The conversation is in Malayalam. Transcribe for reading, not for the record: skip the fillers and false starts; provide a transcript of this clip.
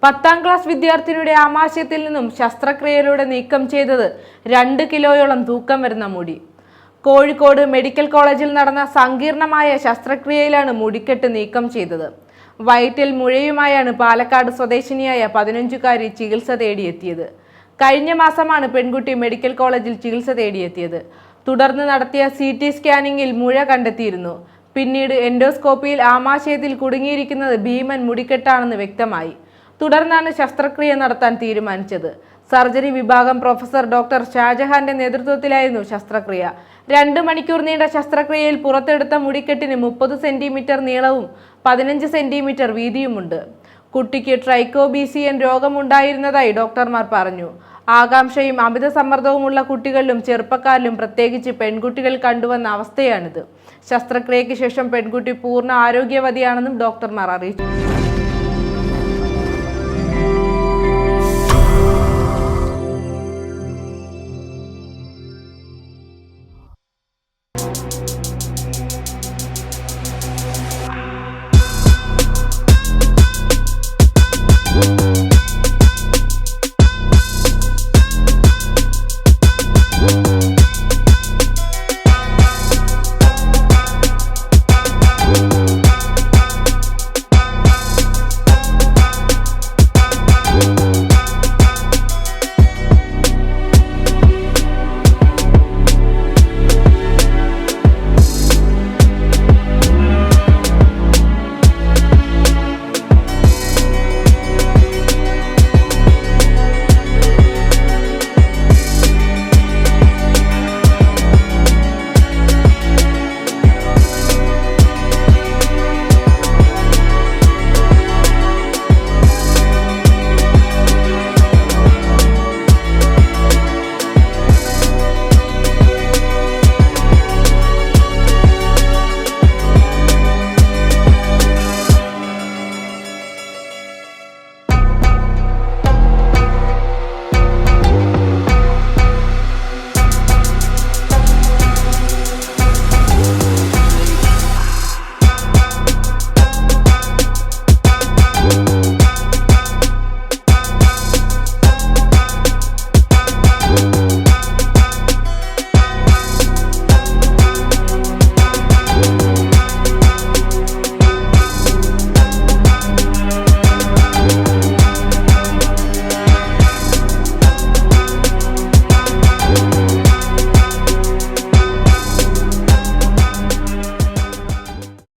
10ാം ക്ലാസ് വിദ്യാർത്ഥിനിയുടെ ആമാശയത്തിൽ നിന്നും ശസ്ത്രക്രിയയിലൂടെ നീക്കം ചെയ്തത് 2 കിലോയോളം തൂക്കം വരുന്ന മുടി. കോഴിക്കോട് മെഡിക്കൽ കോളേജിൽ നടന്ന സങ്കീർണമായ ശസ്ത്രക്രിയയിലാണ് മുടിക്കെട്ട് നീക്കം ചെയ്തത്. വയറ്റിൽ മുഴയുമായാണ് പാലക്കാട് സ്വദേശിനിയായ 15-കാരി ചികിത്സ തേടിയെത്തിയത്. കഴിഞ്ഞ മാസമാണ് പെൺകുട്ടി മെഡിക്കൽ കോളേജിൽ ചികിത്സ തേടിയെത്തിയത്. തുടർന്ന് നടത്തിയ CT സ്കാനിങ്ങിൽ മുഴ കണ്ടെത്തിയിരുന്നു. പിന്നീട് എൻഡോസ്കോപ്പിയിൽ ആമാശയത്തിൽ കുടുങ്ങിയിരിക്കുന്നത് ഭീമൻ മുടിക്കെട്ടാണെന്ന് വ്യക്തമായി. തുടർന്നാണ് ശസ്ത്രക്രിയ നടത്താൻ തീരുമാനിച്ചത്. സർജറി വിഭാഗം പ്രൊഫസർ ഡോക്ടർ ഷാജഹാന്റെ നേതൃത്വത്തിലായിരുന്നു ശസ്ത്രക്രിയ. 2 മണിക്കൂർ നീണ്ട ശസ്ത്രക്രിയയിൽ പുറത്തെടുത്ത മുടിക്കെട്ടിന് 30 സെന്റിമീറ്റർ നീളവും 15 സെന്റിമീറ്റർ വീതിയുമുണ്ട്. കുട്ടിക്ക് ട്രൈക്കോബീസിയൻ രോഗമുണ്ടായിരുന്നതായി ഡോക്ടർമാർ പറഞ്ഞു. ആകാംക്ഷയും അമിത സമ്മർദ്ദവുമുള്ള കുട്ടികളിലും ചെറുപ്പക്കാരിലും പ്രത്യേകിച്ച് പെൺകുട്ടികൾ കണ്ടുവന്ന അവസ്ഥയാണിത്. ശസ്ത്രക്രിയയ്ക്ക് ശേഷം പെൺകുട്ടി പൂർണ്ണ ആരോഗ്യവതിയാണെന്നും ഡോക്ടർമാർ അറിയിച്ചു.